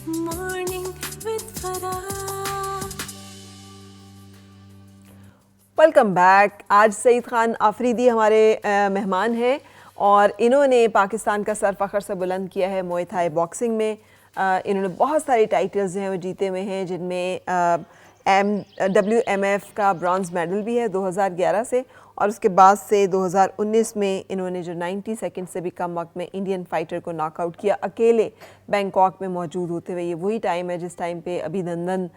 Morning with Farah. Welcome back. आज सईद खान आफरीदी हमारे मेहमान हैं और इन्होंने पाकिस्तान का सर फ़ख्र से बुलंद किया है मुए थाई बॉक्सिंग में। इन्होंने बहुत सारे टाइटल्स जो हैं वो जीते हुए हैं, जिनमें WMF का ब्रॉन्ज़ मेडल भी है 2011 से, और उसके बाद से 2019 में इन्होंने जो 90 सेकंड से भी कम वक्त में इंडियन फाइटर को नॉकआउट किया अकेले बैंकॉक में मौजूद होते हुए। ये वही टाइम है जिस टाइम पे अभिनंदन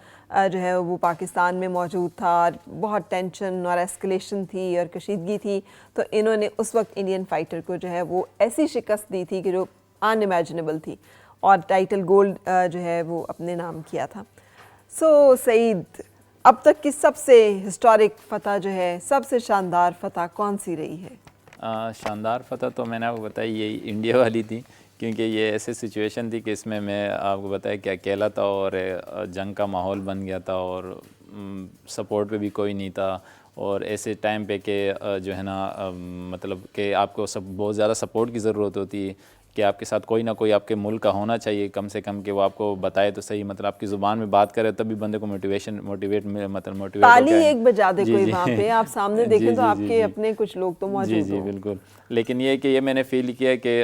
जो है वो पाकिस्तान में मौजूद था और बहुत टेंशन और एस्केलेशन थी और कशीदगी थी, तो इन्होंने उस वक्त इंडियन फाइटर को जो है वो ऐसी शिकस्त दी थी कि जो अनइमेजिनेबल थी, और टाइटल गोल्ड जो है वो अपने नाम किया था। सो सईद, अब तक की सबसे हिस्टोरिक फतह जो है, सबसे शानदार फतह कौन सी रही है? शानदार फतह तो मैंने आपको बताया यही इंडिया वाली थी, क्योंकि ये ऐसी सिचुएशन थी कि इसमें मैं आपको बताया कि अकेला था और जंग का माहौल बन गया था और सपोर्ट पे भी कोई नहीं था, और ऐसे टाइम पे कि जो है ना मतलब कि आपको सब बहुत ज़्यादा सपोर्ट की ज़रूरत होती है कि आपके साथ कोई ना कोई आपके मुल्क का होना चाहिए कम से कम, कि वो आपको बताए तो सही, मतलब आपकी ज़ुबान में बात करे तभी बंदे को मोटिवेट ताली एक बजा दे कोई वहाँ पे, आप सामने देखें तो आपके अपने कुछ लोग तो मौजूद जी बिल्कुल। लेकिन ये कि ये मैंने फील किया कि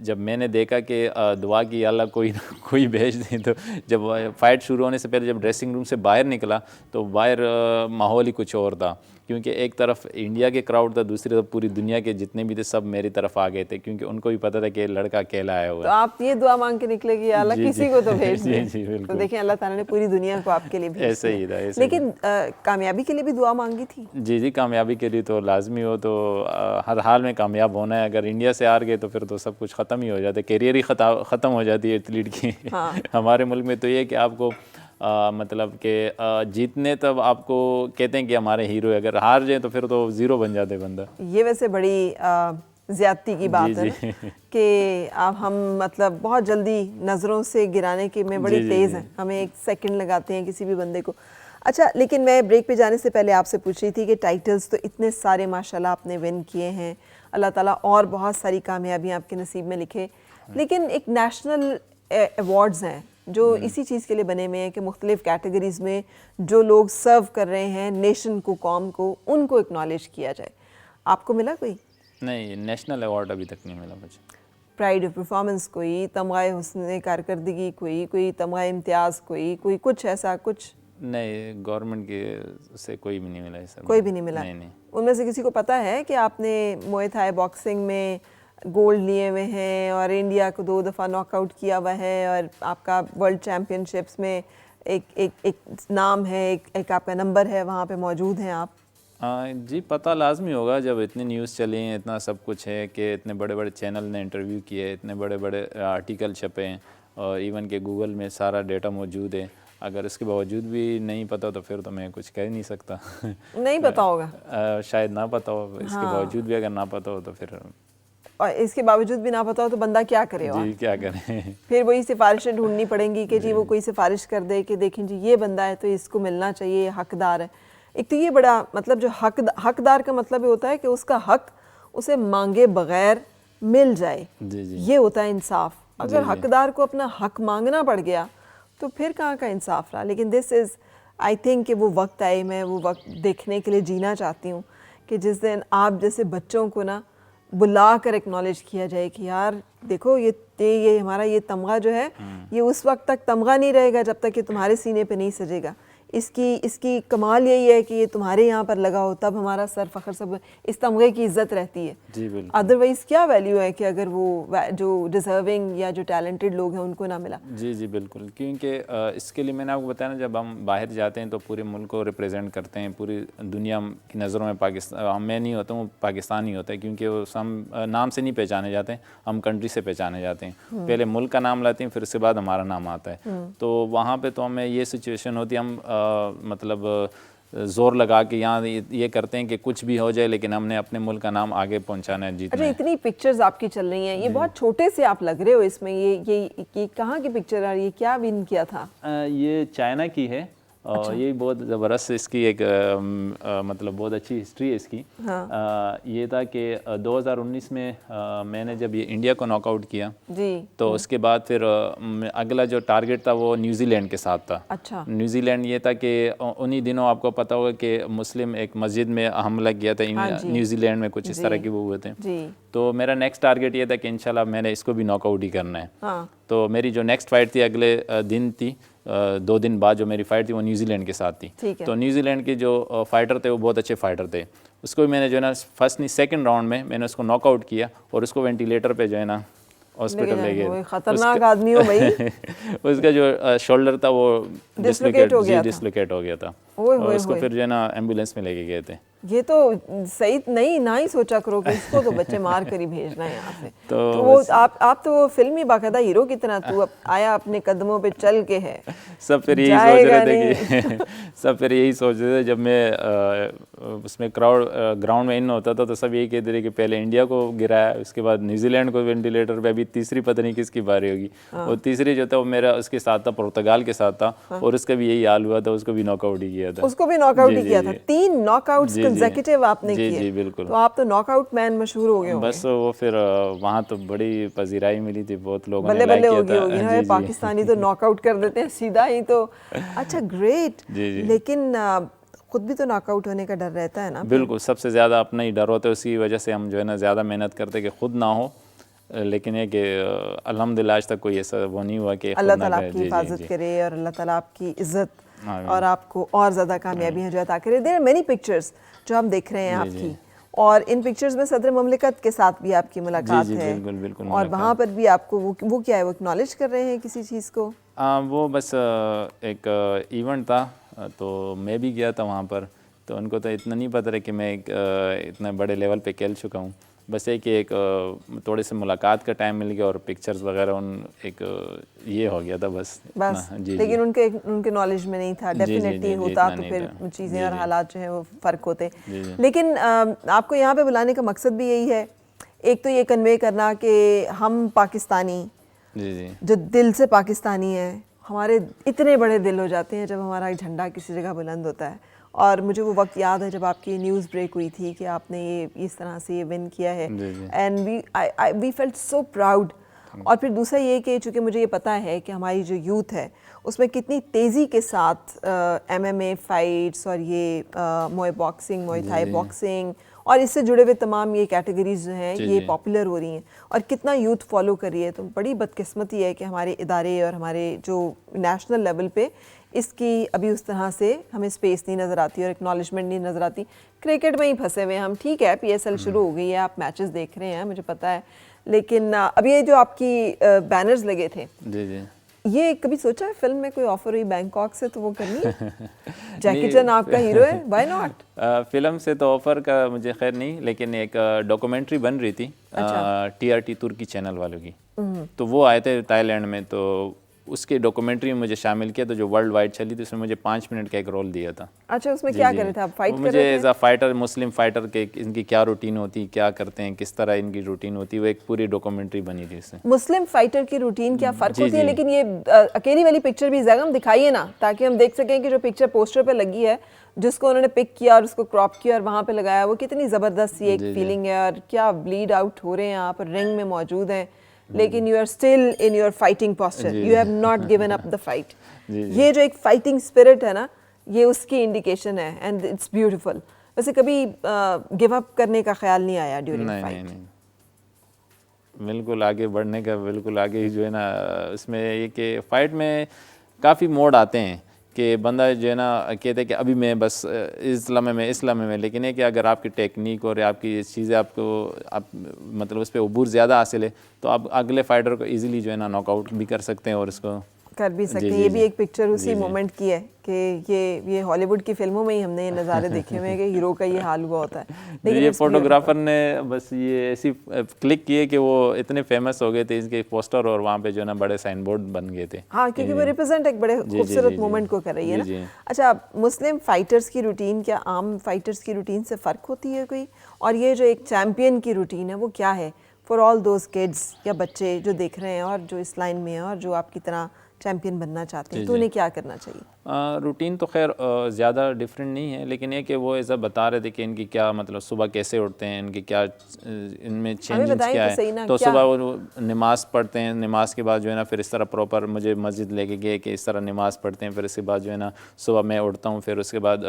जब मैंने देखा कि दुआ की अल्लाह कोई भेज दे, तो जब फाइट शुरू होने से पहले जब ड्रेसिंग रूम से बाहर निकला तो बाहर माहौल ही कुछ और था, क्योंकि एक तरफ इंडिया के क्राउड था, दूसरी तरफ पूरी दुनिया के जितने भी थे सब मेरी तरफ आ गए थे, क्योंकि उनको भी पता था कि लड़का अकेला आया हुआ है। तो आप ये दुआ मांग के निकले कि अल्लाह किसी को तो भेज दे। जी बिल्कुल। तो देखें अल्लाह ताला ने पूरी दुनिया को आपके लिए भेज दिया। ऐसे ही था, ऐसे लेकिन कामयाबी के लिए भी दुआ मांगी थी? जी कामयाबी के लिए तो लाजमी हो, तो हर हाल में कामयाब होना है। अगर इंडिया से हार गए तो फिर तो सब कुछ ख़त्म ही हो जाता है, कैरियर ही ख़त्म हो जाती है एथलीट की। हाँ। हमारे मुल्क में तो ये कि आपको मतलब कि जीतने तब आपको कहते हैं कि हमारे हीरो है, अगर हार जाए तो फिर तो ज़ीरो बन जाते बंदा। ये वैसे बड़ी ज़्यादती की बात है ना कि अब हम मतलब बहुत जल्दी नज़रों से गिराने के में बड़ी तेज़ हैं, हमें एक सेकंड लगाते हैं किसी भी बंदे को। अच्छा, लेकिन मैं ब्रेक पे जाने से पहले आपसे पूछ रही थी कि टाइटल्स तो इतने सारे माशाल्लाह आपने विन किए हैं, अल्लाह ताला और बहुत सारी कामयाबियाँ आपके नसीब में लिखे, लेकिन एक नेशनल अवार्ड्स हैं जो इसी चीज़ के लिए बने हुए हैं कि मुख्तलिफ़ कैटेगरीज़ में जो लोग सर्व कर रहे हैं नेशन को, कौम को, उनको एक्नॉलेज किया जाए। आपको मिला कोई? नहीं, नेशनल अवार्ड अभी तक नहीं मिला मुझे। प्राइड ऑफ परफॉर्मेंस कोई, तमगाए हुस्न कारकर्दगी कोई तमगाए इम्तियाज़ कोई कुछ ऐसा कुछ? नहीं, गवर्नमेंट के से कोई भी नहीं मिला है सर। कोई भी नहीं मिला? नहीं। उनमें से किसी को पता है कि आपने मुए थाई बॉक्सिंग में गोल्ड लिए हुए हैं और इंडिया को 2 दफ़ा नॉकआउट किया हुआ है और आपका वर्ल्ड चैम्पियनशिप्स में एक नाम है, एक आपका नंबर है, वहाँ पे मौजूद हैं आप? जी पता लाजमी होगा, जब इतनी न्यूज़ चली हैं, इतना सब कुछ है कि इतने बड़े बड़े चैनल ने इंटरव्यू किए, इतने बड़े बड़े आर्टिकल छपे हैं और इवन के गूगल में सारा डेटा मौजूद है। अगर इसके बावजूद भी नहीं पता तो फिर तो मैं कुछ कह नहीं सकता। नहीं पता होगा? शायद ना पता हो, इसके बावजूद भी अगर ना पता हो तो फिर, और इसके बावजूद भी ना पता हो तो बंदा क्या करे? जी क्या करें। फिर वही सिफारिशें ढूंढनी पड़ेंगी कि जी वो कोई सिफारिश कर दे कि देखें जी ये बंदा है तो इसको मिलना चाहिए, हकदार है। एक तो ये बड़ा मतलब जो हकदार का मतलब ये होता है कि उसका हक उसे मांगे बगैर मिल जाए। जी ये होता है इंसाफ। अगर हकदार को अपना हक मांगना पड़ गया तो फिर कहाँ का इंसाफ रहा। लेकिन दिस इज़ आई थिंक कि वो वक्त आए, मैं वो वक्त देखने के लिए जीना चाहती हूँ कि जिस दिन आप जैसे बच्चों को ना बुला कर एक्नॉलेज किया जाए कि यार देखो ये हमारा ये तमगा जो है ये उस वक्त तक तमगा नहीं रहेगा जब तक कि तुम्हारे सीने पे नहीं सजेगा। इसकी कमाल यही है कि ये तुम्हारे यहाँ पर लगा हो, तब हमारा सर फ़ख्र सब इस तमगे की इज़्ज़त रहती है। जी बिल्कुल। अदरवाइज़ क्या वैल्यू है कि अगर वो जो डिज़र्विंग या जो टैलेंटेड लोग हैं उनको ना मिला। जी बिल्कुल, क्योंकि इसके लिए मैंने आपको बताया ना, जब हम बाहर जाते हैं तो पूरे मुल्क को रिप्रेजेंट करते हैं, पूरी दुनिया की नज़रों में पाकिस्तान, मैं नहीं होता हूँ, पाकिस्तान ही होता है, क्योंकि वो हम नाम से नहीं पहचाने जाते हैं, हम कंट्री से पहचाने जाते हैं। पहले मुल्क का नाम लाते हैं, फिर उसके बाद हमारा नाम आता है। तो वहाँ पर तो हमें ये सिचुएशन होती है, हम मतलब जोर लगा के यहाँ ये करते हैं कि कुछ भी हो जाए लेकिन हमने अपने मुल्क का नाम आगे पहुँचाना है, जीतना है। अच्छा, इतनी पिक्चर्स आपकी चल रही हैं, ये बहुत छोटे से आप लग रहे हो इसमें, ये कहाँ की पिक्चर है, ये क्या विन किया था? ये चाइना की है यही बहुत ज़बरदस्त इसकी एक मतलब बहुत अच्छी हिस्ट्री है इसकी। ये था कि 2019 में मैंने जब ये इंडिया को नॉकआउट किया जी, तो उसके बाद फिर अगला जो टारगेट था वो न्यूजीलैंड के साथ था। अच्छा, न्यूजीलैंड ये था कि उन्हीं दिनों आपको पता होगा कि मुस्लिम एक मस्जिद में हमला किया था न्यूजीलैंड में, कुछ इस तरह के वो हुए थे। तो मेरा नेक्स्ट टारगेट ये था कि इंशाल्लाह मैंने इसको भी नॉकआउट ही करना है। तो मेरी जो नेक्स्ट फाइट थी अगले दिन थी, 2 दिन बाद जो मेरी फाइट थी वो न्यूजीलैंड के साथ थी। तो न्यूजीलैंड के जो फाइटर थे वो बहुत अच्छे फाइटर थे। उसको भी मैंने जो है ना फर्स्ट नहीं सेकंड राउंड में मैंने उसको नॉकआउट किया और उसको वेंटिलेटर पे जो है ना हॉस्पिटल ले गए। खतरनाक आदमी हो भाई। उसका जो शोल्डर था वो डिस्लोकेट हो गया था और उसको फिर जो है ना एम्बुलेंस में लेके गए थे। ये तो सही नहीं, ना ही सोचा करो कि इसको तो बच्चे मार कर ही भेजना है यहाँ से। तो वो आप तो फिल्मी बाकायदा हीरो की तरह तू अब आया अपने कदमों पे चल के है। सब फिर यही सोच रहे थे कि सब फिर यही सोच रहे थे जब मैं उसमें ग्राउंड में इन होता था तो सब यही कहते थे कि पहले इंडिया को गिराया, उसके बाद न्यूजीलैंड को वेंटिलेटर पे, अभी तीसरी पता नहीं किसकी बारी होगी। और तीसरी जो था वो मेरा उसके साथ था, पुर्तगाल के साथ था और उसका भी यही हाल हुआ था, उसको भी नॉकआउट ही किया था। उसको भी नॉकआउट ही किया था। 3 नॉकआउट्स कंसेक्यूटिव आपने किए। जी बिल्कुल। तो आप तो नॉकआउट मैन मशहूर हो गए होंगे। बस वो फिर वहाँ तो बड़ी पजीराई मिली थी, बहुत लोगों ने बल्ले लाइक बल्ले किया होगी था। ना, पाकिस्तानी तो नॉकआउट कर देते हैं सीधा ही। तो अच्छा, ग्रेट। लेकिन खुद भी तो नॉकआउट होने का डर रहता है ना। बिल्कुल, सबसे ज़्यादा अपना ही डर होता है, उसी वजह से हम जो है ना ज़्यादा मेहनत करते कि खुद ना हो। लेकिन ये कि अल्हम्दुलिल्लाह आज तक कोई ऐसा वो नहीं हुआ कि अल्लाह ताला आपकी हिफाजत करे और अल्लाह ताला आपकी इज़्ज़त और आपको और ज़्यादा कामयाबी जो अता करे। देयर आर मेनी पिक्चर्स जो हम देख रहे हैं आपकी, और इन पिक्चर्स में सदर मुमलिकत के साथ भी आपकी मुलाकात है। बिल्कुल, और वहाँ पर भी आपको वो क्या है, वो एक्नॉलेज कर रहे हैं किसी चीज़ को? वो बस एक इवेंट था तो मैं भी गया था वहाँ पर। तो उनको तो इतना नहीं पता है कि मैं एक इतना बड़े लेवल पे खेल चुका हूँ। बस एक थोड़े से मुलाकात का टाइम मिल गया और पिक्चर्स वगैरह ये हो गया था बस। लेकिन उनके नॉलेज में नहीं था। डेफिनेटली होता तो फिर चीज़ें और हालात जो है वो फ़र्क होते। लेकिन आपको यहाँ पे बुलाने का मकसद भी यही है, एक तो ये कन्वे करना कि हम पाकिस्तानी जो दिल से पाकिस्तानी है, हमारे इतने बड़े दिल हो जाते हैं जब हमारा झंडा किसी जगह बुलंद होता है। और मुझे वो वक्त याद है जब आपकी न्यूज़ ब्रेक हुई थी कि आपने ये इस तरह से ये विन किया है, and we felt so proud. और फिर दूसरा ये कि चूँकि मुझे ये पता है कि हमारी जो यूथ है उसमें कितनी तेज़ी के साथ MMA फाइट्स और ये मोए बॉक्सिंग, मोए थाई बॉक्सिंग और इससे जुड़े हुए तमाम ये कैटेगरीज जो हैं ये पॉपुलर हो रही हैं और कितना यूथ फॉलो कर रही है। तो बड़ी बदकिस्मती है कि हमारे इदारे और हमारे जो नेशनल लेवल पे इसकी अभी उस तरह से हमें स्पेस नहीं नज़र आती और एक्नॉलेजमेंट नहीं नज़र आती। क्रिकेट में ही फंसे हुए हम। ठीक है, PSL शुरू हो गई है, आप मैचेस देख रहे हैं, मुझे पता है। लेकिन अभी ये जो आपकी बैनर्स लगे थे, ये कभी सोचा है फिल्म में कोई ऑफर हुई बैंकॉक से तो वो करनी है? जैकी चैन आपका हीरो है, व्हाई नॉट? फिल्म से तो ऑफर का मुझे खैर नहीं, लेकिन एक डॉक्यूमेंट्री बन रही थी TRT तुर्की चैनल वालों की। तो वो आए थे थाईलैंड में, तो उसके डॉक्यूमेंट्री में मुझे शामिल किया। तो जो वर्ल्ड वाइड चली थी उसमें मुझे 5 मिनट का एक रोल दिया था। अच्छा, उसमें क्या कर रहे थे आप? फाइट कर रहे थे? मुझे एज अ फाइटर, मुस्लिम फाइटर के इनकी क्या रूटीन होती, क्या करते हैं, किस तरह इनकी रूटीन होती है, वो एक पूरी डॉक्यूमेंट्री बनी थी इससे। मुस्लिम फाइटर की रूटीन क्या फ़र्क होती है? लेकिन ये अकेली वाली पिक्चर भी जगह हम दिखाइए ना, ताकि हम देख सकें कि जो पिक्चर पोस्टर पे लगी है, जिसको उन्होंने पिक किया और उसको क्रॉप किया और वहाँ पे लगाया, वो कितनी ज़बरदस्त एक फीलिंग है और क्या ब्लीड आउट हो रहे हैं आप, रिंग में मौजूद हैं, लेकिन you are still in your fighting posture, you have not given up the fight. ये जो एक फाइटिंग स्पिरिट है ना, ये उसकी इंडिकेशन है एंड इट्स ब्यूटीफुल। वैसे कभी गिव अप करने का ख्याल नहीं आया ड्यूरिंग फाइट? नहीं, बिल्कुल आगे बढ़ने का, बिल्कुल आगे जो है ना, इसमें ये कि फ़ाइट में काफ़ी मोड आते हैं कि बंदा जो है ना कहते हैं कि अभी मैं बस इस लम्हे में, लेकिन है कि अगर आपकी टेक्निक और आपकी चीज़ें आप मतलब उस पर अबूर ज़्यादा हासिल है तो आप अगले फाइटर को इजीली जो है ना नॉकआउट भी कर सकते हैं और इसको कर भी सकते हैं। ये भी एक पिक्चर उसी मोमेंट की है कि ये हॉलीवुड की फिल्मों में ही हमने ये नज़ारे देखे हुए हैं कि हीरो का ये हाल हुआ होता है। लेकिन ये फोटोग्राफर ने बस ये ऐसी क्लिक किए कि वो इतने फेमस हो गए थे इसके पोस्टर और वहाँ पे जो है ना बड़े साइन बोर्ड बन गए थे। हाँ, क्योंकि वो रिप्रेजेंट एक बड़े खूबसूरत मोमेंट को कर रही है ना। अच्छा, मुस्लिम फाइटर्स की रूटीन क्या आम फाइटर्स की रूटीन से फ़र्क होती है कोई? और ये जो एक चैम्पियन की रूटीन है वो क्या है फॉर ऑल दोज किड्स या बच्चे जो देख रहे हैं और जो इस लाइन में हैं और जो आपकी तरह चैम्पियन बनना चाहते हैं तो उन्हें क्या करना चाहिए? रूटीन तो खैर ज़्यादा डिफरेंट नहीं है, लेकिन ये कि वो ऐसा बता रहे थे कि इनकी क्या मतलब सुबह कैसे उठते हैं, इनकी क्या इनमें चेंजेस क्या है। तो सुबह वो नमाज़ पढ़ते हैं, नमाज के बाद जो है ना फिर इस तरह प्रॉपर मुझे मस्जिद लेके गए कि इस तरह नमाज़ पढ़ते हैं, फिर इसके बाद जो है ना सुबह मैं उठता हूँ, फिर उसके बाद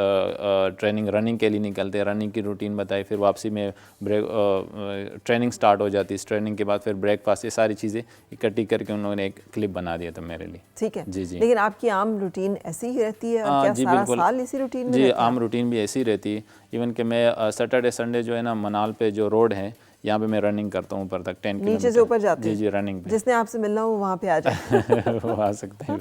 रनिंग के लिए निकलते हैं, रनिंग की रूटीन बताई, फिर वापसी में ट्रेनिंग स्टार्ट हो जाती है, इस ट्रेनिंग के बाद फिर ब्रेकफास्ट, ये सारी चीज़ें इकट्ठी करके उन्होंने एक क्लिप बना दिया था मेरे लिए। ठीक है जी। लेकिन आपकी आम रूटीन ऐसी ही रहती है और क्या जी, सारा बिल्कुल। साल इसी रूटीन में जी, रहते हैं? आम रूटीन भी ऐसी रहती है। इवन कि मैं सैटरडे संडे जो है ना मनाल पे जो रोड है यहाँ पे मैं रनिंग करता हूँ ऊपर तक 10 किलोमीटर। नीचे से ऊपर जाते हैं? जी रनिंग पे। जिसने आपसे मिलना हो वहाँ पे आ जाए। वो आ सकते हैं।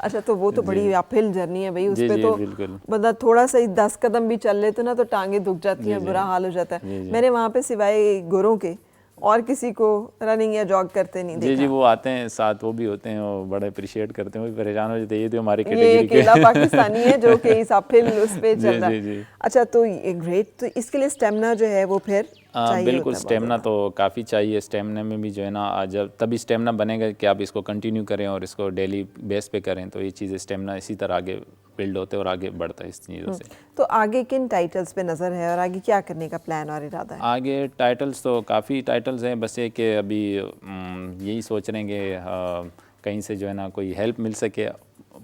अच्छा, तो वो तो बड़ी अपहिल जर्नी है भाई, उस पे तो बिल्कुल। बंदा थोड़ा सा ही 10 कदम भी चल ले तो ना तो टांगे दुख जाती हैं, बुरा हाल हो जाता है। मैंने वहाँ पे सिवाय गोरों के और किसी को रनिंग या जॉग करते नहीं देखा। जी वो आते हैं साथ, वो भी होते हैं और बड़ा अप्रिशिएट करते हैं, वो भी परेशान हो जाते हैं, ये तो हमारी कैटेगरी ये अकेला पाकिस्तानी है जो कि इस अपहिल उस पे चल रहा है। जी। अच्छा, तो ये ग्रेट, तो इसके लिए स्टेमिना जो है वो फिर चाहिए बिल्कुल, होता है स्टेमिना तो काफ़ी चाहिए। स्टेमिना में भी जो है ना जब तभी स्टेमिना बनेगा कि आप इसको कंटिन्यू करें और इसको डेली बेस पे करें, तो ये चीज़ें स्टेमिना इसी तरह आगे बिल्ड होते हैं और आगे बढ़ता है इस चीज़ों से। तो आगे किन टाइटल्स पे नज़र है और आगे क्या करने का प्लान और इरादा है? आगे टाइटल्स तो काफ़ी टाइटल्स हैं, बस ये कि अभी यही सोच रहे हैं कि कहीं से जो है ना कोई हेल्प मिल सके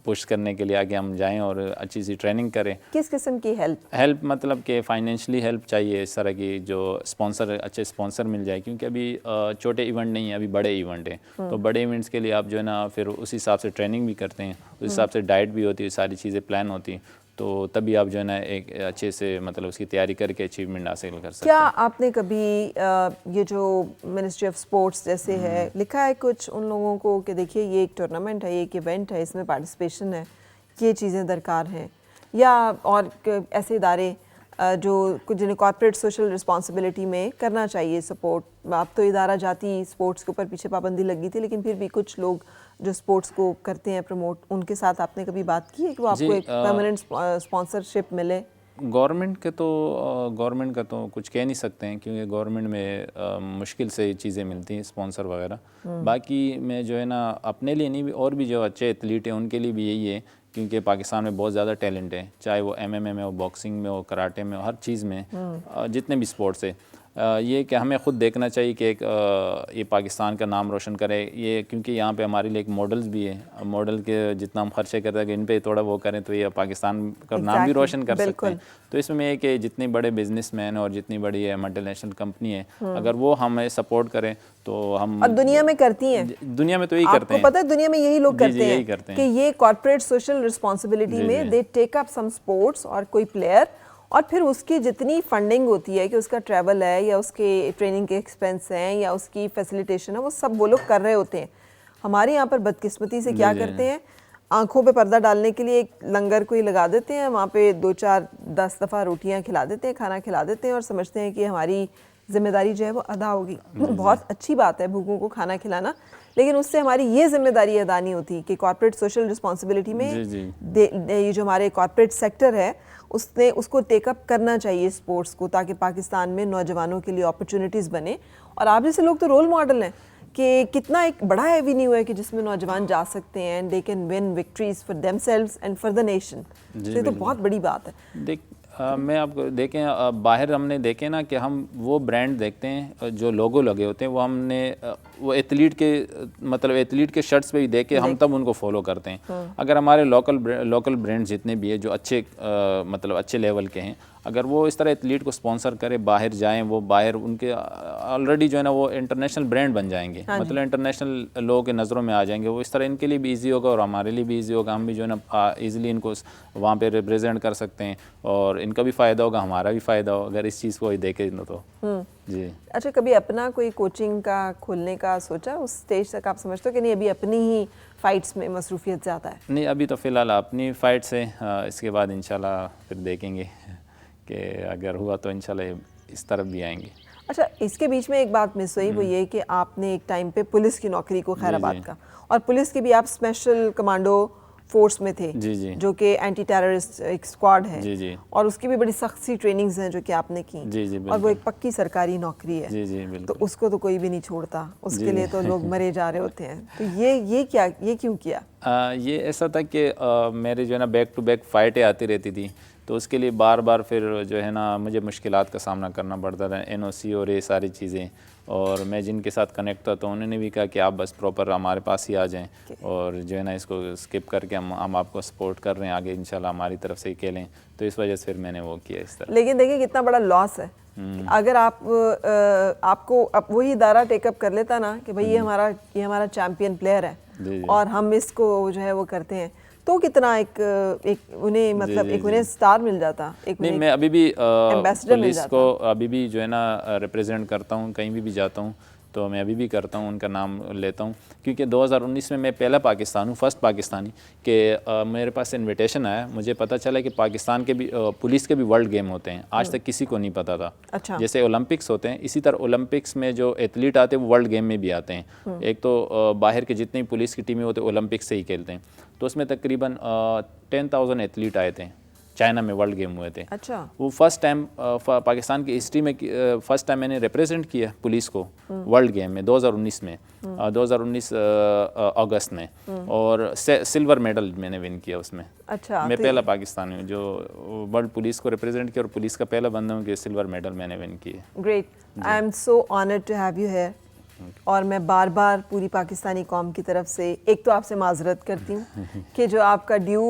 पुश करने के लिए, आगे हम जाएं और अच्छी सी ट्रेनिंग करें। किस किस्म की हेल्प मतलब कि फाइनेंशियली हेल्प चाहिए, इस तरह की जो स्पॉन्सर, अच्छे स्पॉन्सर मिल जाए, क्योंकि अभी छोटे इवेंट नहीं है, अभी बड़े इवेंट हैं। तो बड़े इवेंट्स के लिए आप जो है ना फिर उस हिसाब से ट्रेनिंग भी करते हैं, उस हिसाब से डाइट भी होती है, सारी चीज़ें प्लान होती हैं, तो तभी आप जो है ना एक अच्छे से मतलब उसकी तैयारी करके अचीवमेंट हासिल कर सकते क्या हैं। आपने कभी ये जो मिनिस्ट्री ऑफ स्पोर्ट्स जैसे है लिखा है कुछ उन लोगों को कि देखिए ये एक टूर्नामेंट है, ये एक इवेंट है, इसमें पार्टिसिपेशन है, ये चीज़ें दरकार हैं, या और ऐसे इदारे जो कुछ जिन्हें कॉर्पोरेट सोशल रिस्पॉन्सिबिलिटी में करना चाहिए सपोर्ट? अब तो इदारा जाती स्पोर्ट्स के ऊपर पीछे पाबंदी लगी थी, लेकिन फिर भी कुछ लोग जो स्पोर्ट्स को करते हैं प्रमोट, उनके साथ आपने कभी बात की है कि वो आपको एक परमानेंट स्पॉन्सरशिप मिले? गवर्नमेंट का तो कुछ कह नहीं सकते हैं, क्योंकि गवर्नमेंट में मुश्किल से चीज़ें मिलती हैं स्पॉन्सर वगैरह। बाकी मैं जो है ना अपने लिए नहीं, और भी जो अच्छे एथलीट हैं उनके लिए भी यही है, क्योंकि पाकिस्तान में बहुत ज़्यादा टैलेंट है, चाहे वो MMA में हो, बॉक्सिंग में हो, कराटे में हो, हर चीज़ में, जितने भी स्पोर्ट्स है। ये कि हमें ख़ुद देखना चाहिए कि एक ये पाकिस्तान का नाम रोशन करे, ये क्योंकि यहाँ पे हमारे लिए एक मॉडल्स भी है, मॉडल के जितना हम खर्चे करते हैं कि इन पे थोड़ा वो करें तो ये पाकिस्तान का नाम भी रोशन कर सकते हैं। तो इसमें ये कि जितने बड़े बिजनेसमैन और जितनी बड़ी मल्टीनेशनल कंपनी है, अगर वो हमें सपोर्ट करें तो हम, और दुनिया में करती हैं, दुनिया में तो यही करते हैं, आपको पता है दुनिया में यही लोग करते हैं कि ये कॉर्पोरेट सोशल रिस्पॉन्सिबिलिटी में they take up some sports और कोई प्लेयर, और फिर उसकी जितनी फंडिंग होती है कि उसका ट्रैवल है या उसके ट्रेनिंग के एक्सपेंस हैं या उसकी फैसिलिटेशन है, वो सब वो लोग कर रहे होते हैं। हमारे यहाँ पर बदकिस्मती से क्या करते हैं, आंखों पे पर्दा डालने के लिए एक लंगर कोई लगा देते हैं, वहाँ पे 2-4-10 दफ़ा रोटियाँ खिला देते हैं, खाना खिला देते हैं और समझते हैं कि हमारी जिम्मेदारी जो है वो अदा होगी। बहुत अच्छी बात है भूखों को खाना खिलाना, लेकिन उससे हमारी ये जिम्मेदारी अदा नहीं होती कि कॉर्पोरेट सोशल रिस्पॉन्सिबिलिटी में ये जो हमारे कॉर्पोरेट सेक्टर है उसको टेकअप करना चाहिए स्पोर्ट्स को, ताकि पाकिस्तान में नौजवानों के लिए अपॉर्चुनिटीज़ बने। और आप जैसे लोग तो रोल मॉडल हैं कि कितना एक बड़ा एवेन्यू है कि जिसमें नौजवान जा सकते हैं and they can win victories for themselves and for the nation. तो ये तो बहुत बड़ी बात है। मैं आपको देखें बाहर हमने देखे ना कि हम वो ब्रांड देखते हैं जो लोगो लगे होते हैं, वो हमने वो एथलीट के मतलब एथलीट के शर्ट्स पे भी देख के हम तब उनको फॉलो करते हैं। अगर हमारे लोकल ब्रांड जितने भी है जो अच्छे मतलब अच्छे लेवल के हैं, अगर वो इस तरह एथलीट को स्पॉन्सर करे, बाहर जाएं, वो बाहर उनके ऑलरेडी जो है ना वो इंटरनेशनल ब्रांड बन जाएंगे, मतलब इंटरनेशनल लोगों के नज़रों में आ जाएंगे। वो इस तरह इनके लिए भी इजी होगा और हमारे लिए भी इजी होगा, हम भी जो है ना ईजिली इनको वहाँ पे रिप्रेजेंट कर सकते हैं और इनका भी फ़ायदा होगा, हमारा भी फ़ायदा होगा अगर इस चीज़ को ही देखें तो। जी। अच्छा, कभी अपना कोई कोचिंग का खोलने का सोचा? उस स्टेज तक आप समझते हो कि नहीं अभी अपनी ही फाइट्स में मसरूफियत ज़्यादा है? नहीं, अभी तो फ़िलहाल अपनी फ़ाइट्स है, इसके बाद इंशाल्लाह फिर देखेंगे कि अगर हुआ तो इंशाल्लाह इस तरफ भी आएंगे। अच्छा, इसके बीच में एक बात मिस हुई, वो ये कि आपने एक टाइम पे पुलिस की नौकरी को, खैराबाद का, और पुलिस के भी आप स्पेशल कमांडो फोर्स में थे, जो कि एंटी टेररिस्ट एक स्क्वाड है, और उसकी भी बड़ी सख्त सी ट्रेनिंग्स हैं जो कि आपने की, और वो एक पक्की सरकारी नौकरी है, तो उसको तो कोई भी नहीं छोड़ता, उसके लिए तो लोग मरे जा रहे होते हैं। तो ये क्यों किया? ये ऐसा था कि मेरे जो है ना बैक टू बैक फ़ाइटें आती रहती थी, तो उसके लिए बार बार फिर जो है ना मुझे मुश्किलात का सामना करना पड़ता था, NOC और ये सारी चीज़ें। और मैं जिनके साथ कनेक्ट था तो उन्होंने भी कहा कि आप बस प्रॉपर हमारे पास ही आ जाएं और जो है ना इसको स्किप करके हम आपको सपोर्ट कर रहे हैं, आगे इंशाल्लाह हमारी तरफ से ही खेलें। तो इस वजह से फिर मैंने वो किया इस तरह। लेकिन देखिए कितना बड़ा लॉस है अगर आपको अब वही इदारा टेकअप कर लेता ना कि भाई ये हमारा चैम्पियन प्लेयर है और हम इसको जो है वो करते हैं, तो कितना एक उन्हें मतलब एक उन्हें स्टार मिल जाता, एक नहीं मैं अभी भी एम्बेसडर मिल पुलिस जाता। को अभी भी जो है ना रिप्रेजेंट करता हूँ, कहीं भी जाता हूँ तो मैं अभी भी करता हूँ, उनका नाम लेता हूँ, क्योंकि 2019 में मैं पहला पाकिस्तान हूँ, फर्स्ट पाकिस्तानी कि मेरे पास इनविटेशन आया, मुझे पता चला कि पाकिस्तान के भी पुलिस के भी वर्ल्ड गेम होते हैं, आज तक किसी को नहीं पता था। अच्छा। जैसे ओलंपिक्स होते हैं इसी तरह ओलंपिक्स में जो एथलीट आते हैं वो वर्ल्ड गेम में भी आते हैं। एक तो बाहर के जितनी पुलिस की टीमें होते हैं ओलंपिक्स से ही खेलते हैं, तो उसमें तकरीबन 10,000 एथलीट आए थे, चाइना में वर्ल्ड गेम हुए थे। अच्छा। वो फर्स्ट टाइम पाकिस्तान की हिस्ट्री में फर्स्ट टाइम मैंने रिप्रेजेंट किया पुलिस को वर्ल्ड गेम में 2019 में 2019 अगस्त में, और सिल्वर मेडल मैंने विन किया उसमें। अच्छा। मैं पहला पाकिस्तानी हूँ जो वर्ल्ड पुलिस को रिप्रेजेंट किया और पुलिस का पहला बंदा हूँ कि सिल्वर मेडल मैंने विन किया। Great, I am so honoured to have you here. और मैं बार बार पूरी पाकिस्तानी कौम की तरफ से एक तो आपसे माजरत करती हूँ कि जो आपका ड्यू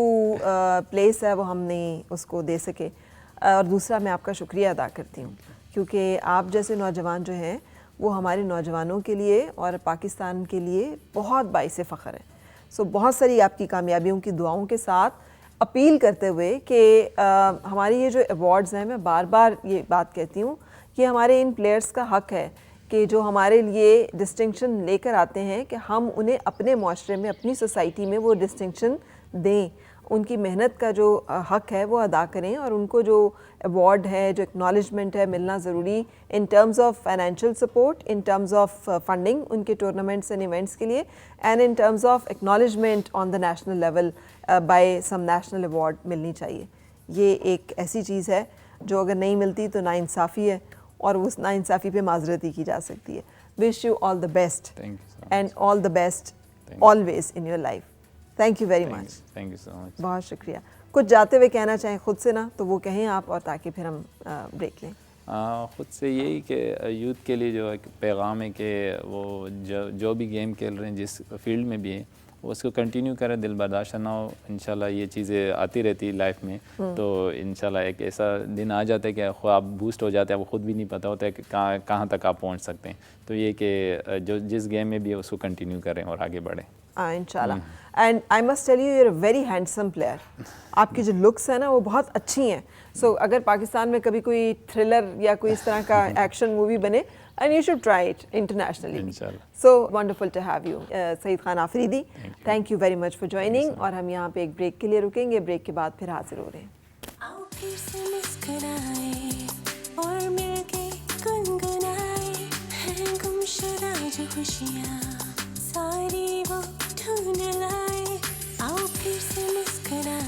प्लेस है वो हम नहीं उसको दे सके, और दूसरा मैं आपका शुक्रिया अदा करती हूँ क्योंकि आप जैसे नौजवान जो हैं वो हमारे नौजवानों के लिए और पाकिस्तान के लिए बहुत बाइस फ़ख्र है। सो बहुत सारी आपकी कामयाबियों की दुआओं के साथ अपील करते हुए कि हमारी ये जो अवार्ड्स हैं, मैं बार बार ये बात कहती हूँ कि हमारे इन प्लेयर्स का हक़ है कि जो हमारे लिए डिस्टिंक्शन लेकर आते हैं कि हम उन्हें अपने माशरे में, अपनी सोसाइटी में वो डिस्टिंक्शन दें, उनकी मेहनत का जो हक़ है वो अदा करें, और उनको जो अवार्ड है, जो एक्नॉलेजमेंट है मिलना ज़रूरी in terms of financial support, in terms of funding उनके टूर्नामेंट्स एंड इवेंट्स के लिए, and in terms of acknowledgement on the national level by some national award मिलनी चाहिए। ये एक ऐसी चीज़ है जो अगर नहीं मिलती तो नाइंसाफ़ी है, और उस नाइंसाफ़ी पे माजरत ही की जा सकती है। Wish you all the best and all the best always in your life. Thank you very much. Thank you so much. बहुत शुक्रिया। कुछ जाते हुए कहना चाहें खुद से ना तो वो कहें आप, और ताकि फिर हम ब्रेक लें। ख़ुद से यही कि यूथ के लिए जो एक पैगाम है कि वो जो भी गेम खेल रहे हैं, जिस फील्ड में भी है, वो उसको कंटिन्यू करें, दिल बर्दाश्त ना हो। इंशाल्लाह ये चीज़ें आती रहती है लाइफ में, तो इंशाल्लाह एक ऐसा दिन आ जाता है कि आप बूस्ट हो जाते हैं, आपको ख़ुद भी नहीं पता होता है कि कहाँ तक आप पहुँच सकते हैं। तो ये कि जो जिस गेम में भी है उसको कंटिन्यू करें और आगे बढ़ें इंशाल्लाह। And I must tell you, you are a very handsome player. आपकी जो लुक्स है ना वो बहुत अच्छी हैं। सो अगर पाकिस्तान में कभी कोई थ्रिलर या कोई इस तरह का एक्शन मूवी बने, and you should try it internationally. Inshallah. So wonderful to have you, Saeed Khan Afridi. Thank you very much for joining. और हम यहाँ पे एक ब्रेक के लिए रुकेंगे, ब्रेक के बाद फिर हाजिर हो रहे हैं। आओ फिर से मुस्कुराए और मिलके गुनगुनाए, हैं गुमशुदा जो खुशियाँ सारी वो ढूंढ लाए। आओ फिर से मुस्कुराए